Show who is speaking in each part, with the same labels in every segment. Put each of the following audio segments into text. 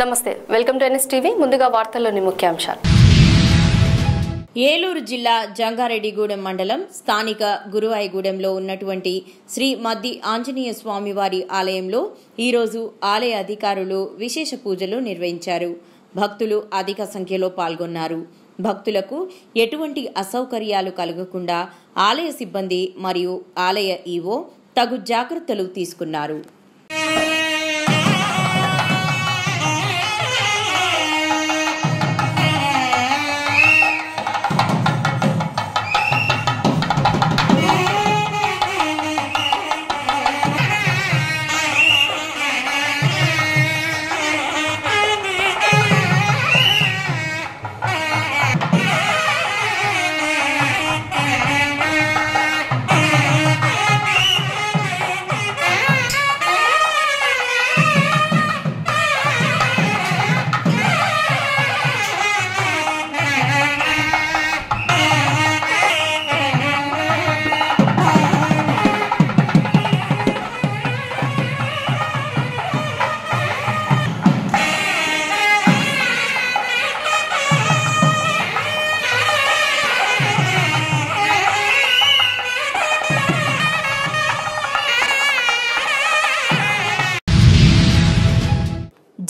Speaker 1: నమస్తే, welcome to NS TV. ముందుగా వార్తల్లోని ముఖ్యాంశాలు.
Speaker 2: ఏలూరు జిల్లా జంగారెడ్డిగూడెం మండలం స్థానిక గురువాయిగూడెంలో ఉన్నటువంటి శ్రీ మద్ది ఆంజనేయ స్వామివారి ఆలయంలో ఈరోజు ఆలయ అధికారులు విశేష పూజలు నిర్వహించారు. భక్తులు అధిక సంఖ్యలో పాల్గొన్నారు. భక్తులకు ఎటువంటి అసౌకర్యాలు కలగకుండా ఆలయ సిబ్బంది మరియు ఆలయ ఈవో తగు జాగ్రత్తలు తీసుకున్నారు.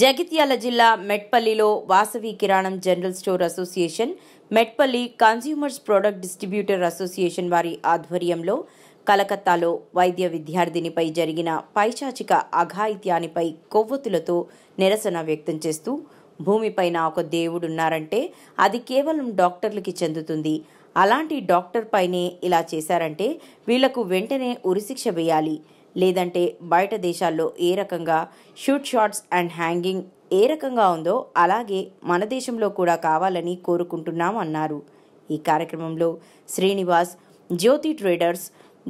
Speaker 2: జగిత్యాల జిల్లా మెట్పల్లిలో వాసవి కిరాణం general store association, Metpalli consumers product distributor association వారి ఆధ్వర్యంలో కలకత్తాలో వైద్య విద్యార్థినిపై జరిగిన పైశాచిక అఘాయిత్యానిపై కొవ్వొత్తులతో నిరసన వ్యక్తం చేస్తూ, భూమిపైన ఒక దేవుడున్నారంటే అది కేవలం డాక్టర్లకి చెందుతుంది. అలాంటి డాక్టర్ పైనే ఇలా చేశారంటే వీళ్లకు వెంటనే ఉరిశిక్ష వేయాలి. లేదంటే బయట దేశాల్లో ఏ రకంగా షూట్ షాట్స్ అండ్ హ్యాంగింగ్ ఏ రకంగా ఉందో అలాగే మన దేశంలో కూడా కావాలని కోరుకుంటున్నాం అన్నారు. ఈ కార్యక్రమంలో శ్రీనివాస్, జ్యోతి ట్రేడర్స్,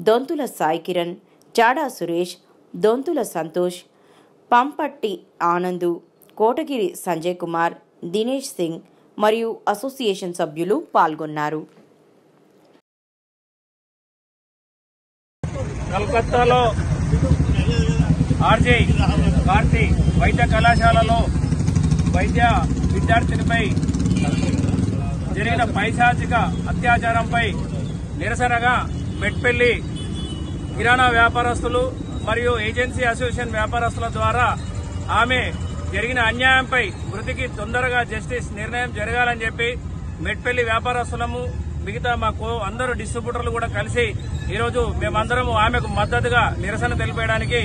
Speaker 2: దొంతుల సాయి కిరణ్, చాడా సురేష్, దొంతుల సంతోష్, పంపట్టి ఆనందు, కోటగిరి సంజయ్ కుమార్, దినేష్ సింగ్ మరియు అసోసియేషన్ సభ్యులు పాల్గొన్నారు.
Speaker 3: కలకత్తాలో ఆర్జే కార్తి వైద్య కళాశాలలో వైద్య విద్యార్థినిపై జరిగిన పైశాచిక అత్యాచారంపై నిరసనగా మెట్పల్లి కిరాణా వ్యాపారస్తులు మరియు ఏజెన్సీ అసోసియేషన్ వ్యాపారస్తుల ద్వారా ఆమె జరిగిన అన్యాయంపై మృతికి తొందరగా జస్టిస్ నిర్ణయం జరగాలని చెప్పి మెట్పల్లి వ్యాపారస్తులము మిగతా మాకు అందరూ డిస్ట్రిబ్యూటర్లు కూడా కలిసి ఈరోజు మేమందరం ఆమెకు మద్దతుగా నిరసన తెలిపేయడానికి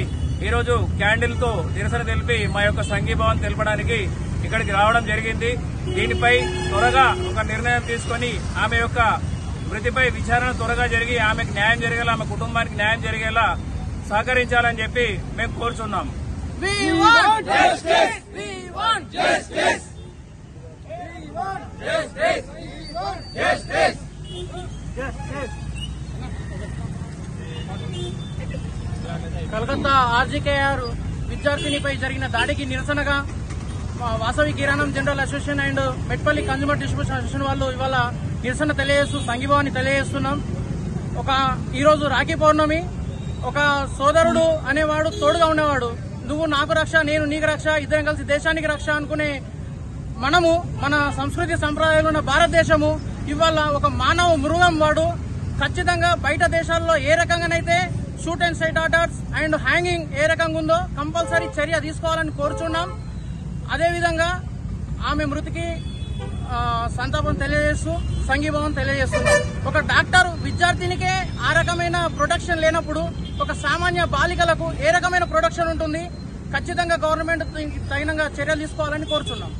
Speaker 3: ఈరోజు క్యాండిల్తో నిరసన తెలిపి మా యొక్క సంఘీభావం తెలపడానికి ఇక్కడికి రావడం జరిగింది. దీనిపై త్వరగా ఒక నిర్ణయం తీసుకుని ఆమె యొక్క మృతిపై విచారణ త్వరగా జరిగి ఆమెకు న్యాయం జరిగేలా, ఆమె కుటుంబానికి న్యాయం జరిగేలా సహకరించాలని చెప్పి మేము కోరుచున్నాం.
Speaker 4: కలకత్తా ఆర్జీకేఆర్ విద్యార్థినిపై జరిగిన దాడికి నిరసనగా వాసవి కిరాణం general association and Metpalli consumer distribution association వాళ్ళు ఇవాళ నిరసన తెలియజేస్తూ సంఘీభావాన్ని తెలియజేస్తున్నాం. ఈరోజు రాఖీ పౌర్ణమి. ఒక సోదరుడు అనేవాడు తోడుగా ఉండేవాడు. నువ్వు నాకు రక్ష, నేను నీకు రక్ష, ఇద్దరం కలిసి దేశానికి రక్ష అనుకునే మనము, మన సంస్కృతి సంప్రదాయాలు ఉన్న భారతదేశము ఇవాళ ఒక మానవ మృగం వాడు. ఖచ్చితంగా బయట దేశాల్లో ఏ రకంగానైతే shoot and sight orders and hanging ఏ రకంగా ఉందో కంపల్సరీ చర్య తీసుకోవాలని కోరుచున్నాం. అదేవిధంగా ఆమె మృతికి సంతాపం తెలియజేస్తూ సంఘీభావం తెలియజేస్తున్నాం. ఒక డాక్టర్ విద్యార్థినికే ఆ రకమైన ప్రొటెక్షన్ లేనప్పుడు ఒక సామాన్య బాలికలకు ఏ రకమైన ప్రొటెక్షన్ ఉంటుంది? ఖచ్చితంగా గవర్నమెంట్ తగినంగా చర్యలు తీసుకోవాలని కోరుచున్నాం.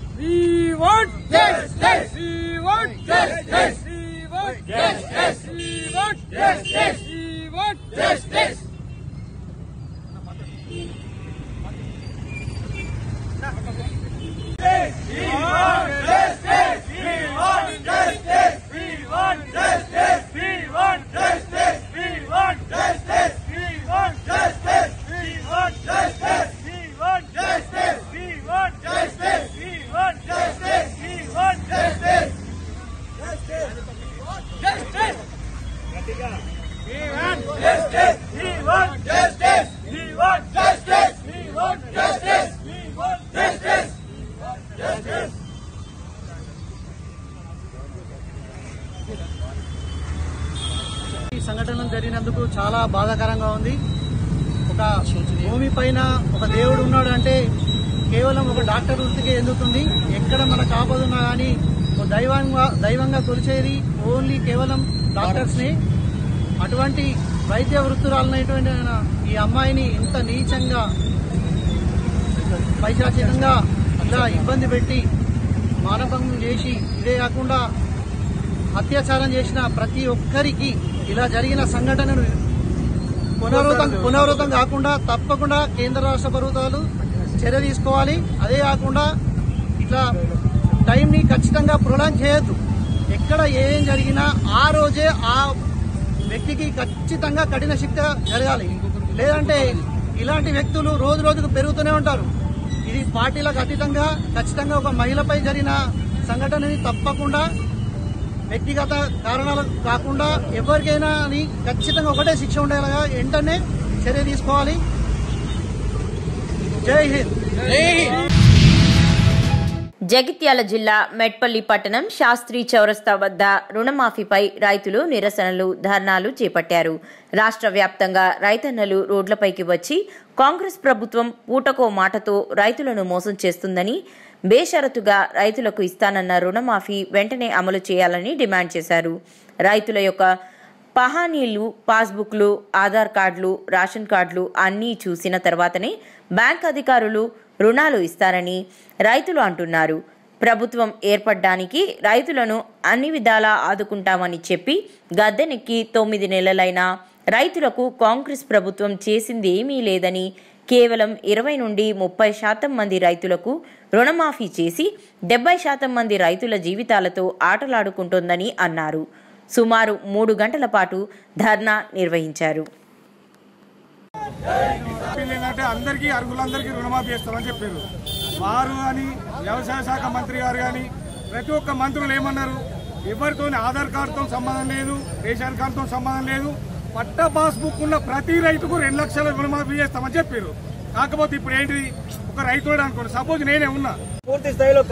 Speaker 4: ఈ సంఘటన జరిగినందుకు చాలా బాధాకరంగా ఉంది. ఒక భూమి పైన ఒక దేవుడు ఉన్నాడు అంటే కేవలం ఒక డాక్టర్ వృత్తికే ఎందుతుంది. ఎక్కడ మనకు ఆపదున్నా కానీ దైవంగా కొలిచేది ఓన్లీ కేవలం డాక్టర్స్ని. అటువంటి వైద్య వృత్తురాలైనటువంటి ఈ అమ్మాయిని ఇంత నీచంగా పైశాచికంగా ఇలా ఇబ్బంది పెట్టి మానభంగం చేసి, ఇదే కాకుండా అత్యాచారం చేసిన ప్రతి ఒక్కరికి ఇలా జరిగిన సంఘటనను పునరావృతం కాకుండా తప్పకుండా కేంద్ర రాష్ట్ర ప్రభుత్వాలు చర్య తీసుకోవాలి. అదే కాకుండా ఇట్లా టైంని ఖచ్చితంగా ప్రొలాంగ్ చేయొద్దు. ఎక్కడ ఏం జరిగినా ఆ రోజే ఆ వ్యక్తికి ఖచ్చితంగా కఠిన శిక్ష జరగాలి. లేదంటే ఇలాంటి వ్యక్తులు రోజు రోజుకు పెరుగుతూనే ఉంటారు. ఇది పార్టీలకు అతీతంగా ఖచ్చితంగా ఒక మహిళపై జరిగిన సంఘటనని తప్పకుండా వ్యక్తిగత కారణాలు కాకుండా ఎవరికైనా అని ఖచ్చితంగా ఒకటే శిక్ష ఉండేలాగా వెంటనే చర్య తీసుకోవాలి. జై హింద్.
Speaker 2: జగిత్యాల జిల్లా మెట్పల్లి పట్టణం శాస్త్రి చౌరస్తా వద్ద రుణమాఫీపై రైతులు నిరసనలు, ధర్నాలు చేపట్టారు. రాష్ట్ర వ్యాప్తంగా రైతన్నలు రోడ్లపైకి వచ్చి కాంగ్రెస్ ప్రభుత్వం పూటకో మాటతో రైతులను మోసం చేస్తుందని, బేషరతుగా రైతులకు ఇస్తానన్న రుణమాఫీ వెంటనే అమలు చేయాలని డిమాండ్ చేశారు. రైతుల యొక్క పహానీలు, పాస్బుక్లు, ఆధార్ కార్డులు, రేషన్ కార్డులు అన్నీ చూసిన తర్వాతనే బ్యాంక్ అధికారులు రుణాలు ఇస్తారని రైతులు అంటున్నారు. ప్రభుత్వం ఏర్పడడానికి రైతులను అన్ని విధాలా ఆదుకుంటామని చెప్పి గద్దెనెక్కి 9 నెలలైనా రైతులకు కాంగ్రెస్ ప్రభుత్వం చేసింది ఏమీ లేదని, కేవలం 20 నుండి 30% మంది రైతులకు రుణమాఫీ చేసి 70% మంది రైతుల జీవితాలతో ఆటలాడుకుంటోందని అన్నారు. సుమారు 3 గంటల పాటు ధర్నా నిర్వహించారు.
Speaker 5: ఏంటంటే అందరికీ అర్హులందరికీ రుణమాఫీ చేస్తామని చెప్పారు. వారు అని వ్యవసాయ శాఖ మంత్రి గారు కానీ ప్రతి ఒక్క మంత్రులు ఏమన్నారు, ఎవరితో ఆధార్ కార్డుతో సంబంధం లేదు, రేషన్ కార్డుతో సంబంధం లేదు, పట్టా పాస్బుక్ ఉన్న ప్రతి రైతుకు 2 లక్షల రుణమాఫీ చేస్తామని చెప్పారు. కాకపోతే ఇప్పుడు ఏంటి, ఒక రైతు అనుకోండి, సపోజ్ నేనే ఉన్నా,
Speaker 6: పూర్తి స్థాయిలో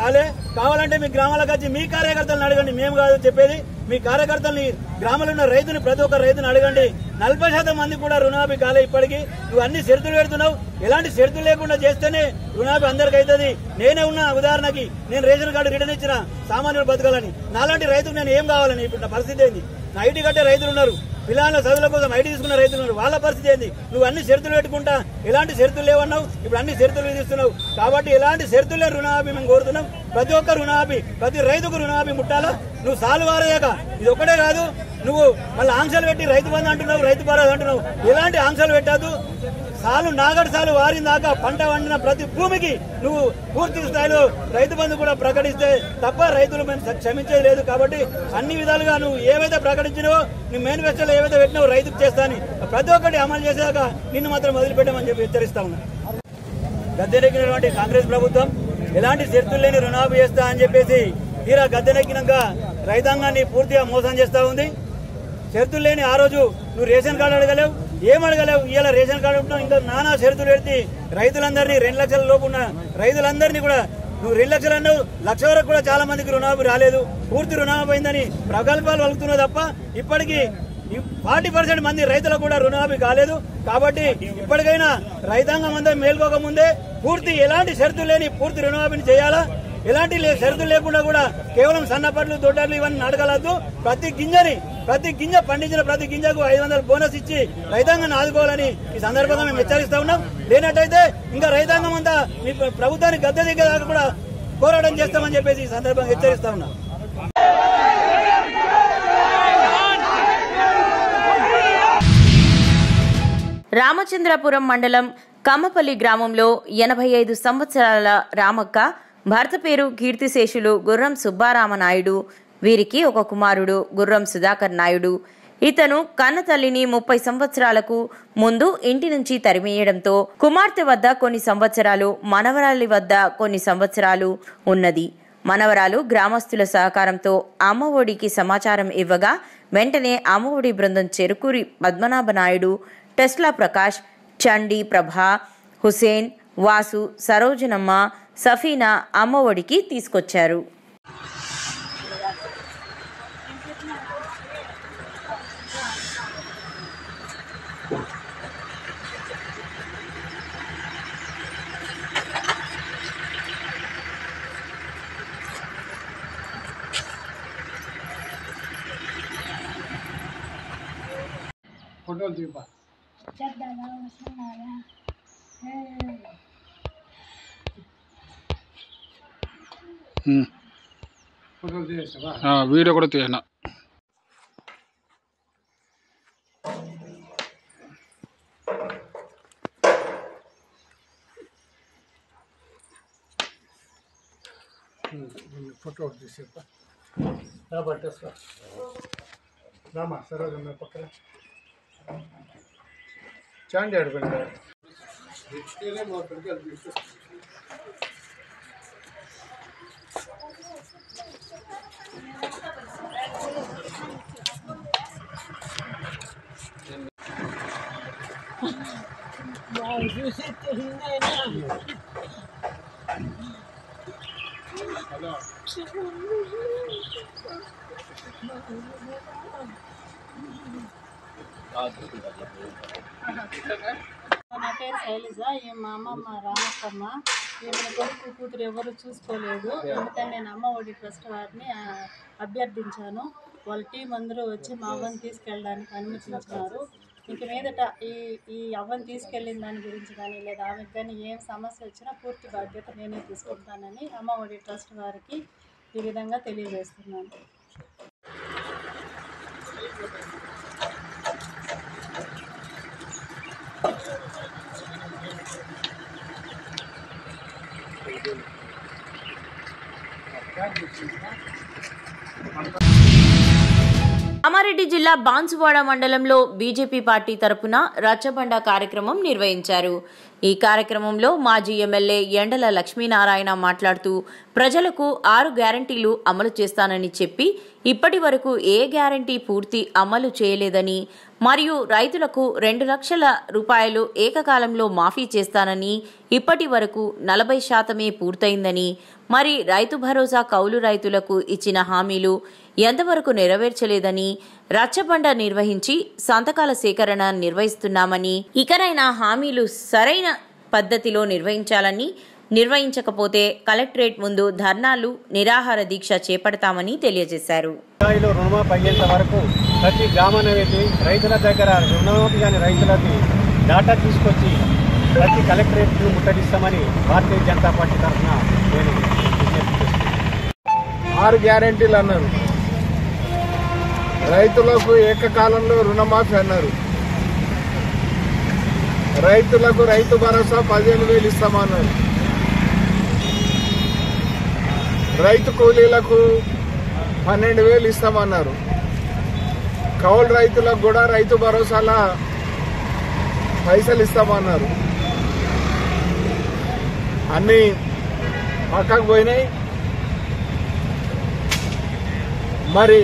Speaker 6: కావాలంటే మీ గ్రామాలకు వచ్చి మీ కార్యకర్తలను అడగండి. మేము కాదు చెప్పేది, మీ కార్యకర్తల్ని గ్రామంలో ఉన్న రైతుని ప్రతి ఒక్క రైతుని అడగండి. 40% మంది కూడా రుణమాఫీ కాలే. ఇప్పటికీ నువ్వు అన్ని షరతులు పెడుతున్నావు. ఎలాంటి షరతులు లేకుండా చేస్తేనే రుణమాఫీ అందరికీ అవుతుంది. నేనే ఉన్నా, ఉదాహరణకి నేను రేషన్ కార్డు రిటర్న్ ఇచ్చిన సామాన్యుడు బతకాలని. నాలాంటి రైతుకు నేను ఏం కావాలని? ఇప్పుడు నా పరిస్థితి ఏంది? నా ఐటీ కట్టే రైతులు ఉన్నారు, పిల్లల చదువుల కోసం ఐటీ తీసుకున్న రైతులు ఉన్నారు, వాళ్ళ పరిస్థితి ఏంది? నువ్వు అన్ని షరతులు పెట్టుకుంటా ఎలాంటి షరతులు లేవన్నావు, ఇప్పుడు అన్ని షరతులు విధిస్తున్నావు. కాబట్టి ఎలాంటి షరతులు లేని రుణమాఫీ మేము కోరుతున్నాం. ప్రతి ఒక్క రుణమాఫీ, ప్రతి రైతుకు రుణమాఫీ ముట్టాలా. నువ్వు సాలు వారయ్యాక ఇది ఒక్కటే కాదు, నువ్వు మళ్ళీ ఆంక్షలు పెట్టి రైతు బంధు అంటున్నావు, రైతు భరోసా అంటున్నావు. ఎలాంటి ఆంక్షలు పెట్టద్దు. సాలు నాగడి సాలు వారిన దాకా పంట వండిన ప్రతి భూమికి నువ్వు పూర్తి స్థాయిలో రైతు బంధు కూడా ప్రకటిస్తే తప్ప రైతులు మేము క్షమించేది లేదు. కాబట్టి అన్ని విధాలుగా నువ్వు ఏవైతే ప్రకటించినావో, నీ మేనిఫెస్టోలో ఏవైతే పెట్టినావో రైతుకు చేస్తాని ప్రతి ఒక్కటి అమలు చేసాక నిన్ను మాత్రం వదిలిపెట్టామని చెప్పి హెచ్చరిస్తా ఉన్నా. గద్దెనెక్కినటువంటి కాంగ్రెస్ ప్రభుత్వం ఎలాంటి షరతులు లేని రుణమాఫీ చేస్తా అని చెప్పేసి తీరా గద్దెనెక్కినాక రైతాంగాన్ని పూర్తిగా మోసం చేస్తా ఉంది. షరతులు లేని ఆ రోజు నువ్వు రేషన్ కార్డు అడగలేవు, ఏం అడగలేవు. ఇవాళ రేషన్ కార్డు ఉంటున్నావు, ఇంకా నానా షరతులు పెడితే రైతులందరినీ 2 లక్షల లోపు ఉన్న రైతులందరినీ కూడా నువ్వు 2 లక్షలు అన్నావు. 1 లక్ష వరకు కూడా చాలా మందికి రుణమాఫీ రాలేదు. పూర్తి రుణమాఫీ అయిందని ప్రగల్భాలు వలుకుతున్నావు తప్ప ఇప్పటికీ 40% మంది రైతులకు కూడా రుణమాఫీ కాలేదు. కాబట్టి ఇప్పటికైనా రైతాంగం అంతా మేల్కోకముందే పూర్తి ఎలాంటి షరతులు లేని పూర్తి రుణమాఫీని చేయాలా. ఎలాంటి షరతులు లేకుండా కూడా కేవలం సన్నపట్లు, దొడ్డర్లు ఇవన్నీ అడగలద్దు. ప్రతి గింజ పండించిన ప్రతి గింజకు 500 బోనస్ ఇచ్చి రైతాంగాన్ని ఆదుకోవాలని ఈ సందర్భంగా మేము హెచ్చరిస్తా ఉన్నాం. లేనట్టయితే ఇంకా రైతాంగం అంతా మీ ప్రభుత్వాన్ని గద్దె దిగేదాకా కూడా పోరాటం చేస్తామని చెప్పేసి ఈ సందర్భంగా హెచ్చరిస్తా ఉన్నాం.
Speaker 2: రామచంద్రపురం మండలం కమ్మపల్లి గ్రామంలో 85 సంవత్సరాల రామక్క, భర్త పేరు కీర్తిశేషులు గుర్రం సుబ్బారామనాయుడు. వీరికి ఒక కుమారుడు గుర్రం సుధాకర్ నాయుడు. ఇతను కన్న తల్లిని 30 సంవత్సరాలకు ముందు ఇంటి నుంచి తరిమేయడంతో కుమార్తె వద్ద కొన్ని సంవత్సరాలు, మనవరాలి వద్ద కొన్ని సంవత్సరాలు ఉన్నది. మనవరాలు గ్రామస్తుల సహకారంతో అమ్మఒడికి సమాచారం ఇవ్వగా వెంటనే అమ్మఒడి బృందం చెరుకూరి పద్మనాభనాయుడు, టెస్లా ప్రకాష్, చండి ప్రభ, హుసేన్, వాసు, సరోజనమ్మ, సఫీనా అమ్మఒడికి తీసుకొచ్చారు.
Speaker 5: ఫోటోలు తీపా ఫోటోలు తీసేస్తావా?
Speaker 7: వీడియో కూడా తీయనా.
Speaker 5: ఫోటో తీసేపా పట్టేస్తా రామా సరోజమ్మ పక్కన చాండి అడుగుంటా
Speaker 8: నా పేరు శైలజ. ఈ మా అమ్మమ్మ రామక్కమ్మ. ఈమె కొడుకు కూతురు ఎవరు చూసుకోలేదు. అందుకని నేను అమ్మఒడి ట్రస్ట్ వారిని అభ్యర్థించాను. వాళ్ళ టీం అందరూ వచ్చి మా అవ్వని తీసుకెళ్ళడానికి అనుమతించినారు. ఇంక మీదట ఈ అవ్వని తీసుకెళ్ళిన దాని గురించి కానీ లేదా ఆమెకు కానీ ఏం సమస్య వచ్చినా పూర్తి బాధ్యత నేనే తీసుకుంటానని అమ్మఒడి ట్రస్ట్ వారికి ఈ విధంగా తెలియజేస్తున్నాను.
Speaker 2: కామారెడ్డి జిల్లా బాన్సువాడ మండలంలో బీజేపీ పార్టీ తరపున రచ్చబండ కార్యక్రమం నిర్వహించారు. ఈ కార్యక్రమంలో మాజీ ఎమ్మెల్యే ఎండల లక్ష్మీనారాయణ మాట్లాడుతూ ప్రజలకు 6 గ్యారంటీలు అమలు చేస్తానని చెప్పి ఇప్పటి వరకు ఏ గ్యారంటీ పూర్తి అమలు చేయలేదని మరియు రైతులకు 2 లక్షల రూపాయలు ఏకకాలంలో మాఫీ చేస్తానని ఇప్పటి వరకు 40% పూర్తయిందని మరి రైతు భరోసా కౌలు రైతులకు ఇచ్చిన హామీలు ఎంతవరకు నెరవేర్చలేదని రచ్చబండ నిర్వహించి సంతకాల సేకరణ నిర్వహిస్తున్నామని ఇకనైనా హామీలు సరైన పద్ధతిలో నిర్వహించకపోతే కలెక్టరేట్ ముందు ధర్నాలు నిరాహార దీక్ష చేపడతామని తెలియజేశారు.
Speaker 9: రుణమాఫీ అయ్యేంత వరకు ప్రతి గ్రామానికి రైతుల దగ్గర రుణమాఫీ కాని రైతులకి డాటా తీసుకొచ్చి ప్రతి కలెక్టరేట్ను ముట్టడిస్తామని భారతీయ జనతా పార్టీ తరఫున నేను విజ్ఞప్తి చేస్తున్నాను.
Speaker 5: 6 గ్యారెంటీలు అన్నారు. రైతులకు ఏకకాలంలో రుణమాఫీ అన్నారు. రైతులకు రైతు భరోసా 15,000 ఇస్తామన్నారు. రైతు కూలీలకు 12,000 ఇస్తామన్నారు. కౌలు రైతులకు కూడా రైతు భరోసాల పైసలు ఇస్తామన్నారు. అన్నీ పక్కకు పోయినాయి. మరి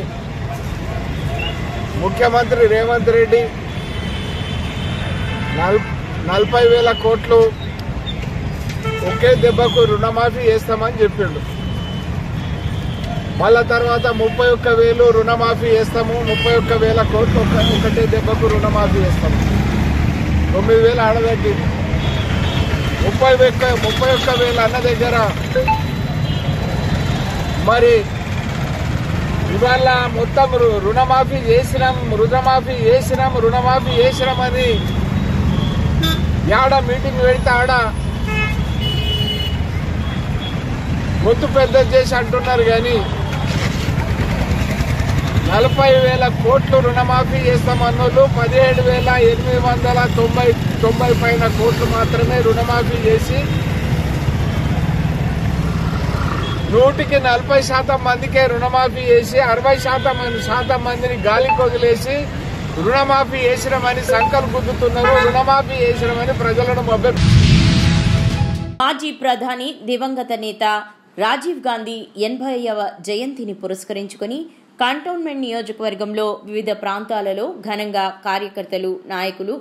Speaker 5: ముఖ్యమంత్రి రేవంత్ రెడ్డి 40,000 కోట్లు ఒకే దెబ్బకు రుణమాఫీ చేస్తామని చెప్పిండు. మళ్ళా తర్వాత 31,000 రుణమాఫీ చేస్తాము, 31,000 కోట్లు ఒకటే దెబ్బకు రుణమాఫీ చేస్తాము. 9,000 ఆడదగ్గింది. 31,000 అన్న దగ్గర మరి ఇవాళ మొత్తం రుణమాఫీ చేసినామని ఆడ మీటింగ్ పెడితే ఆడ గొంతు పెద్ద చేసి అంటున్నారు. కానీ 40,000 కోట్లు రుణమాఫీ చేస్తామన్నోళ్ళు 17,890 పైన కోట్లు మాత్రమే రుణమాఫీ చేసి 100కి 40% మందికే రుణమాఫీ చేసి 60% మందిని గాలికి వదిలేసి రుణమాఫీ చేసినామని సంకల్ప గుద్దుతున్నారు. రుణమాఫీ చేసినామని ప్రజలను
Speaker 2: మాజీ ప్రధాని దివంగత నేత రాజీవ్ గాంధీ 80వ జయంతిని పురస్కరించుకుని కంటోన్మెంట్ నియోజకవర్గంలో వివిధ ప్రాంతాలలో ఘనంగా కార్యకర్తలు నాయకులు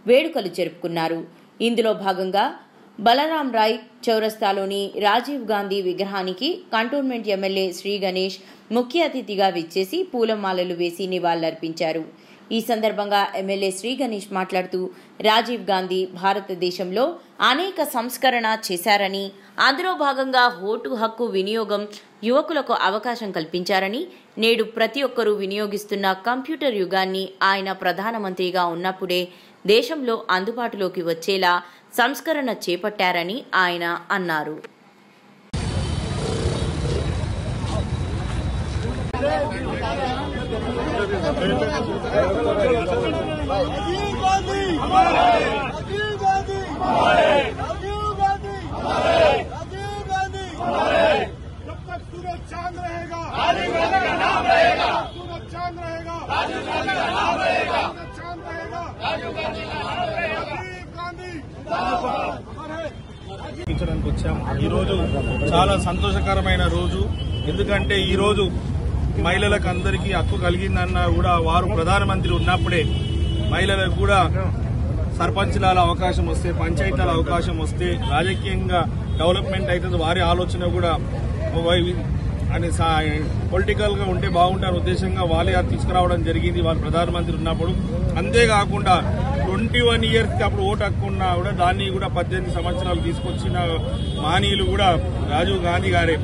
Speaker 2: వేడుకలు జరుపుకున్నారు. ఇందులో భాగంగా బలరాం రాయ్ చౌరస్తాలోని రాజీవ్ గాంధీ విగ్రహానికి కంటోన్మెంట్ ఎమ్మెల్యే శ్రీ గణేష్ ముఖ్య అతిథిగా విచ్చేసి పూలమాలలు వేసి నివాళులర్పించారు. ఈ సందర్భంగా ఎమ్మెల్యే శ్రీ గణేష్ మాట్లాడుతూ రాజీవ్ గాంధీ భారతదేశంలో అనేక సంస్కరణ చేశారని, అందులో భాగంగా ఓటు హక్కు వినియోగం యువకులకు అవకాశం కల్పించారని, నేడు ప్రతి ఒక్కరూ వినియోగిస్తున్న కంప్యూటర్ యుగాన్ని ఆయన ప్రధానమంత్రిగా ఉన్నప్పుడే దేశంలో అందుబాటులోకి వచ్చేలా సంస్కరణ చేపట్టారని ఆయన అన్నారు.
Speaker 7: వచ్చాం. ఈరోజు చాలా సంతోషకరమైన రోజు. ఎందుకంటే ఈరోజు మహిళలకు అందరికీ హక్కు కలిగిందన్నా కూడా వారు ప్రధానమంత్రి ఉన్నప్పుడే మహిళలకు కూడా సర్పంచ్ల అవకాశం వస్తే, పంచాయతీల అవకాశం వస్తే రాజకీయంగా డెవలప్మెంట్ అవుతుంది. వారి ఆలోచన కూడా అని పొలిటికల్ గా ఉంటే బాగుంటారు ఉద్దేశంగా వాళ్ళే తీసుకురావడం జరిగింది వారు ప్రధానమంత్రి ఉన్నప్పుడు. అంతేకాకుండా 21 years కి అప్పుడు ఓటు హక్కు ఉన్నా కూడా దాన్ని కూడా 18 సంవత్సరాలు తీసుకొచ్చిన మానీయులు కూడా రాజీవ్ గాంధీ గారే.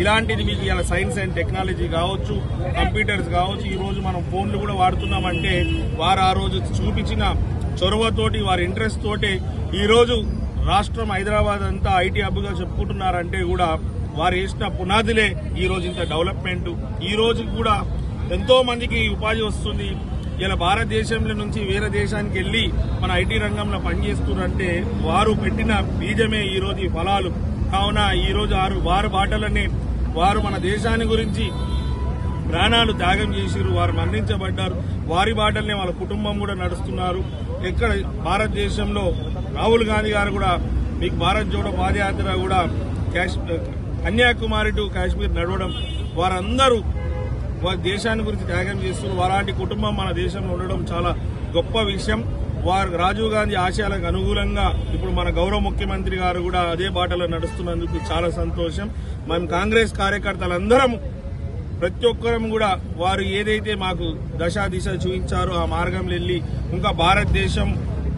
Speaker 7: ఇలాంటిది మీకు ఇలా సైన్స్ అండ్ టెక్నాలజీ కావచ్చు, కంప్యూటర్స్ కావచ్చు, ఈ రోజు మనం ఫోన్లు కూడా వాడుతున్నామంటే వారు ఆ రోజు చూపించిన చొరవతోటి, వారి ఇంట్రెస్ట్ తోటి ఈ రోజు రాష్ట్రం హైదరాబాద్ అంతా ఐటీ హబ్ గా చెప్పుకుంటున్నారంటే కూడా వారు వేసిన పునాదులే ఈ రోజు ఇంత డెవలప్మెంట్. ఈ రోజు కూడా ఎంతో మందికి ఉపాధి వస్తుంది. ఇలా భారతదేశంలో నుంచి వేరే దేశానికి వెళ్లి మన ఐటీ రంగంలో పనిచేస్తున్నారంటే వారు పెట్టిన బీజమే ఈ రోజు ఈ ఫలాలు. కావున ఈ రోజు వారి బాటలనే వారు మన దేశాన్ని గురించి ప్రాణాలు త్యాగం చేసిరు, వారు మరణించబడ్డారు. వారి బాటలనే వాళ్ళ కుటుంబం కూడా నడుస్తున్నారు. ఎక్కడ భారతదేశంలో రాహుల్ గాంధీ గారు కూడా మీకు భారత్ జోడో పాదయాత్ర కూడా కన్యాకుమారి టు కాశ్మీర్ నడవడం, వారందరూ వారి దేశాన్ని గురించి త్యాగం చేస్తున్నారు. వారాంటి కుటుంబం మన దేశంలో ఉండడం చాలా గొప్ప విషయం. వారు రాజీవ్ గాంధీ ఆశయాలకు అనుకూలంగా ఇప్పుడు మన గౌరవ ముఖ్యమంత్రి గారు కూడా అదే బాటలో నడుస్తున్నందుకు చాలా సంతోషం. మనం కాంగ్రెస్ కార్యకర్తలందరం ప్రతి ఒక్కరం కూడా వారు ఏదైతే మాకు దశ దిశ చూపించారో ఆ మార్గంలో వెళ్లి ఇంకా భారతదేశం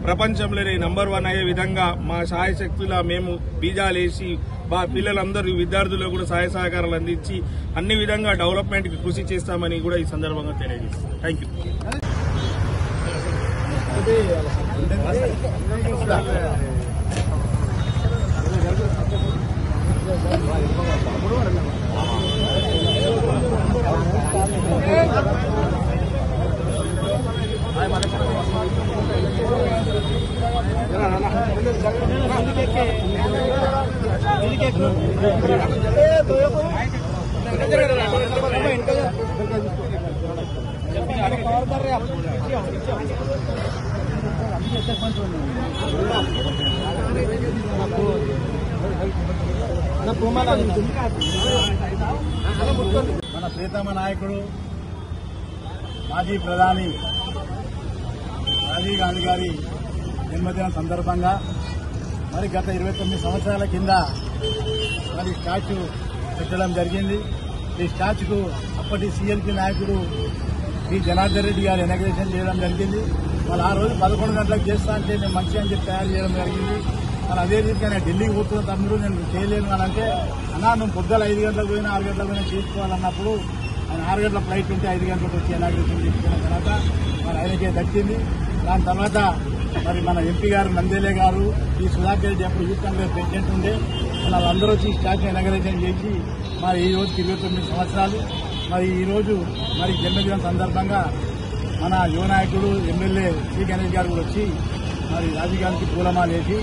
Speaker 7: ప్రపంచంలోనే నంబర్ 1 అయ్యే విధంగా మా సహాయశక్తులా మేము బీజాలేసి మా పిల్లలందరూ విద్యార్థులకు కూడా సహాయ సహకారాలు అందించి అన్ని విధంగా డెవలప్మెంట్ కి కృషి చేస్తామని కూడా ఈ సందర్భంగా తెలియజేస్తాం. Thank you.
Speaker 6: మన ప్రియతమ నాయకుడు మాజీ ప్రధాని రాజీవ్ గాంధీ గారి జన్మదినం సందర్భంగా మరి గత 29 సంవత్సరాల కింద మరి స్టాచ్యూ పెట్టడం జరిగింది. ఈ స్టాచ్యూకు అప్పటి సీఎల్పీ నాయకుడు శ్రీ జనార్దన్ రెడ్డి గారు ఇనాగ్రేషన్ చేయడం జరిగింది. మరి ఆ రోజు 11 గంటలకు చేస్తా అంటే నేను మంచి అని చెప్పి తయారు చేయడం జరిగింది. మరి అదే రీతిగా నేను ఢిల్లీకి పోతున్న తమ్ముడు నేను చేయలేను అని అంటే, అన్నా నువ్వు పొద్దుల 5 గంటలకు పోయినా 6 గంటలకు పోయినా చేసుకోవాలన్నప్పుడు ఆయన 6 గంటల ఫ్లైట్ ఉంటే 5 గంటలకు వచ్చి ఇనాగ్రేషన్ చేసుకున్న తర్వాత మరి ఆయనకే దక్కింది. దాని తర్వాత మరి మన ఎంపీ గారు నందేలే గారు, ఈ సుధాకర్ రెడ్డి అప్పుడు యూత్ కాంగ్రెస్ ప్రెసిడెంట్ ఉండే, వాళ్ళందరూ వచ్చి స్టాచ్యూ ఇనాగ్రేషన్ చేసి మరి ఈ రోజుకి 29 సంవత్సరాలు. మరి ఈ రోజు మరి జన్మదినం సందర్భంగా మన యువ నాయకుడు ఎమ్మెల్యే శ్రీ గణేష్ గారు కూడా వచ్చి మరి రాజీవ్ గాంధీకి పూలమాల వేసి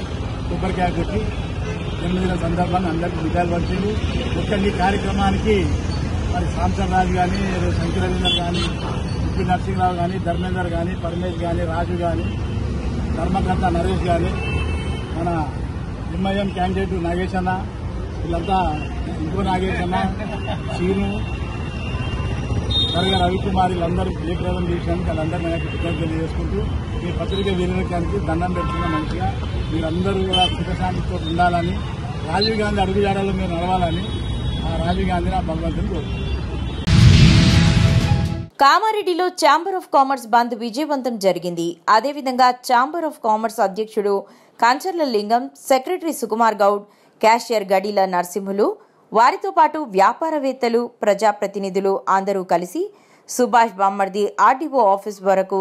Speaker 6: కొబ్బరికాయ కొట్టి జన్మదినం సందర్భంగా అందరికీ విజయాలు వచ్చింది. ముఖ్యంగా ఈ కార్యక్రమానికి మరి సాంసర్ రాజు కానీ, శంకరేందర్ కానీ, ఉప్పి నరసింహరావు కానీ, ధర్మేందర్ కానీ, పరమేష్ కానీ, రాజు కానీ, ధర్మకర్త నరేష్ కానీ, మన ఎంఐఎం క్యాండిడేట్ నాగేష్ అన్న, వీళ్ళంతా ఇంకో నాగేష్ అన్న, శ్రీను, త్వరగా రవికుమార్, వీళ్ళందరూ జయప్రదం చేసినందుకు వాళ్ళందరూ నాకు కృతజ్ఞతలు చేసుకుంటూ
Speaker 5: మీ పత్రిక విలేకరులకి దండం పెట్టుకున్న మంచిగా మీరందరూ కూడా సుఖశాంతితో ఉండాలని, రాజీవ్ గాంధీ అడుగుజాడల్లో మీరు నడవాలని ఆ రాజీవ్ గాంధీని ఆ భగవంతుని కోరుకుంటున్నాను.
Speaker 2: కామారెడ్డిలో ఛాంబర్ ఆఫ్ కామర్స్ బంద్ విజయవంతం జరిగింది. అదేవిధంగా ఛాంబర్ ఆఫ్ కామర్స్ అధ్యక్షుడు కంచర్ల లింగం, సెక్రటరీ సుకుమార్ గౌడ్, క్యాషియర్ గడిల నరసింహులు, వారితో పాటు వ్యాపారవేత్తలు, ప్రజాప్రతినిధులు అందరూ కలిసి సుభాష్ బామ్మర్ది ఆర్డీఓ ఆఫీస్ వరకు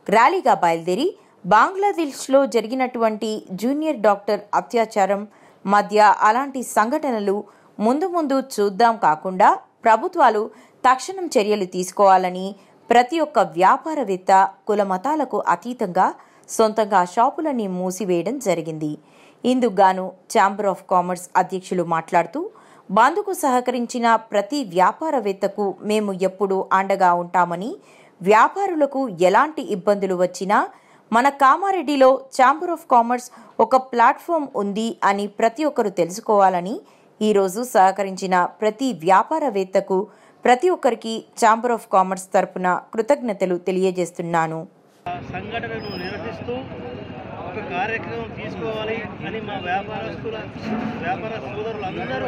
Speaker 2: ర్యాలీగా బయలుదేరి బంగ్లాదేశ్లో జరిగినటువంటి జూనియర్ డాక్టర్ అత్యాచారం మధ్య అలాంటి సంఘటనలు ముందు ముందు చూద్దాం కాకుండా ప్రభుత్వాలు తక్షణం చర్యలు తీసుకోవాలని ప్రతి ఒక్క వ్యాపారవేత్త కుల మతాలకు అతీతంగా సొంతంగా షాపులని మూసివేయడం జరిగింది. ఇందుకుగాను ఛాంబర్ ఆఫ్ కామర్స్ అధ్యక్షులు మాట్లాడుతూ బంద్కు సహకరించిన ప్రతి వ్యాపారవేత్తకు మేము ఎప్పుడూ అండగా ఉంటామని, వ్యాపారులకు ఎలాంటి ఇబ్బందులు వచ్చినా మన కామారెడ్డిలో ఛాంబర్ ఆఫ్ కామర్స్ ఒక ప్లాట్ఫామ్ ఉంది అని ప్రతి ఒక్కరూ తెలుసుకోవాలని, ఈరోజు సహకరించిన ప్రతి వ్యాపారవేత్తకు ప్రతి ఒక్కరికి ఛాంబర్ ఆఫ్ కామర్స్ తరపున కృతజ్ఞతలు తెలియజేస్తున్నాను.
Speaker 6: సంఘటనను నిరసిస్తూ ఒక కార్యక్రమం తీసుకోవాలి అని మా వ్యాపార సోదరులందరూ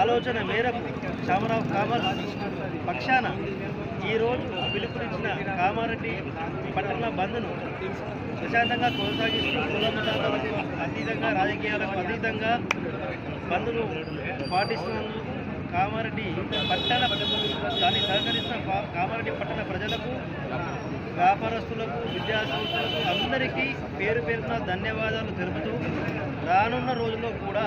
Speaker 6: ఆలోచన మేరకు ఛాంబర్ ఆఫ్ కామర్స్ పక్షాన ఈరోజు పిలుపునిచ్చిన కామారెడ్డి పట్టణ బంద్ను ప్రశాంతంగా కొనసాగిస్తూ కుల మతాలకు అతీతంగా, రాజకీయాలకు అతీతంగా బంద్ను పాటిస్తున్నందుకు కామారెడ్డి పట్టణ దాన్ని సహకరిస్తున్న కామారెడ్డి పట్టణ ప్రజలకు, వ్యాపారస్తులకు, విద్యాసంస్థలకు అందరికీ పేరు పేరున ధన్యవాదాలు తెలుపుతూ రానున్న రోజుల్లో కూడా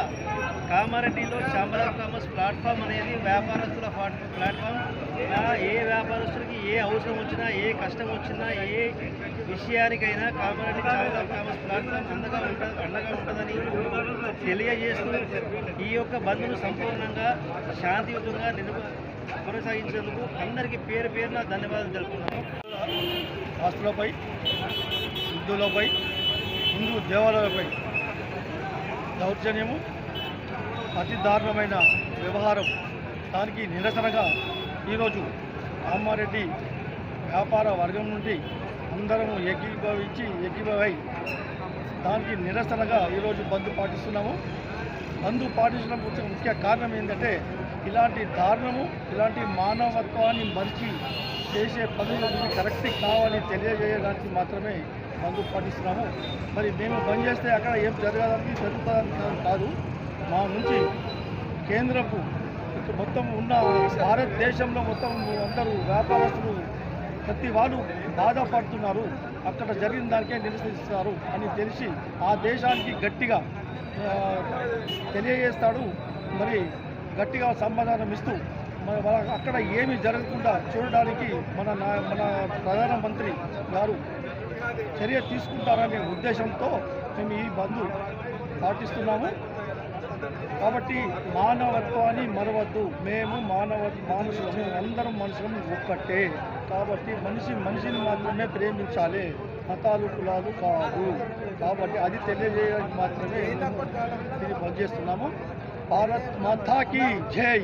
Speaker 6: కామారెడ్డిలో ఛాంబర్ ఆఫ్ కామర్స్ ప్లాట్ఫామ్ అనేది వ్యాపారస్తుల ప్లాట్ఫామ్. ఏ వ్యాపారస్తులకి ఏ అవసరం వచ్చినా, ఏ కష్టం వచ్చినా, ఏ విషయానికైనా Kamareddy chamber of commerce platform అండగా ఉంటుందని తెలియజేస్తూ ఈ యొక్క బంద్ను సంపూర్ణంగా శాంతియుతంగా కొనసాగించేందుకు అందరికీ పేరు పేరున ధన్యవాదాలు తెలుపుతున్నాను.
Speaker 5: ఆస్తులపై, హిందువులపై, హిందూ దేవాలయాలపై దౌర్జన్యము, అతి దారుణమైన వ్యవహారం, దానికి నిరసనగా ఈరోజు కామారెడ్డి వ్యాపార వర్గం నుండి అందరము ఏకీభవై దానికి నిరసనగా ఈరోజు బంద్ పాటిస్తున్నాము. బంద్ పాటించడం ముఖ్య కారణం ఏంటంటే ఇలాంటి దారుణము, ఇలాంటి మానవత్వాన్ని మరిచి చేసే పనులు కరెక్ట్ కావాలని తెలియజేయడానికి మాత్రమే బంద్ పాటిస్తున్నాము. మరి మేము బంద్ చేస్తే అక్కడ ఏం జరుగుతుందని కాదు, మా నుంచి కేంద్రపు మొత్తం ఉన్న భారతదేశంలో మొత్తం అందరూ వ్యాపారస్తులు ప్రతి వాళ్ళు బాధపడుతున్నారు, అక్కడ జరిగిన దానికే నిరసిస్తారు అని తెలిసి ఆ దేశానికి గట్టిగా తెలియజేస్తాడు. మరి గట్టిగా సమాధానం ఇస్తూ అక్కడ ఏమీ జరగకుండా చూడడానికి మన ప్రధానమంత్రి గారు చర్య తీసుకుంటారనే ఉద్దేశంతో మేము ఈ బంద్ పాటిస్తున్నాము. కాబట్టి మానవత్వాన్ని మరవద్దు, మేము మనుషులము, అందరం మనుషులము ఒక్కటే. కాబట్టి మనిషిని మాత్రమే ప్రేమించాలి, మతాలు కులాలు కాదు. కాబట్టి అది తెలియజేయడానికి మాత్రమే ఇది బంద్ చేస్తున్నాము. భారత్ మాతాకి జై.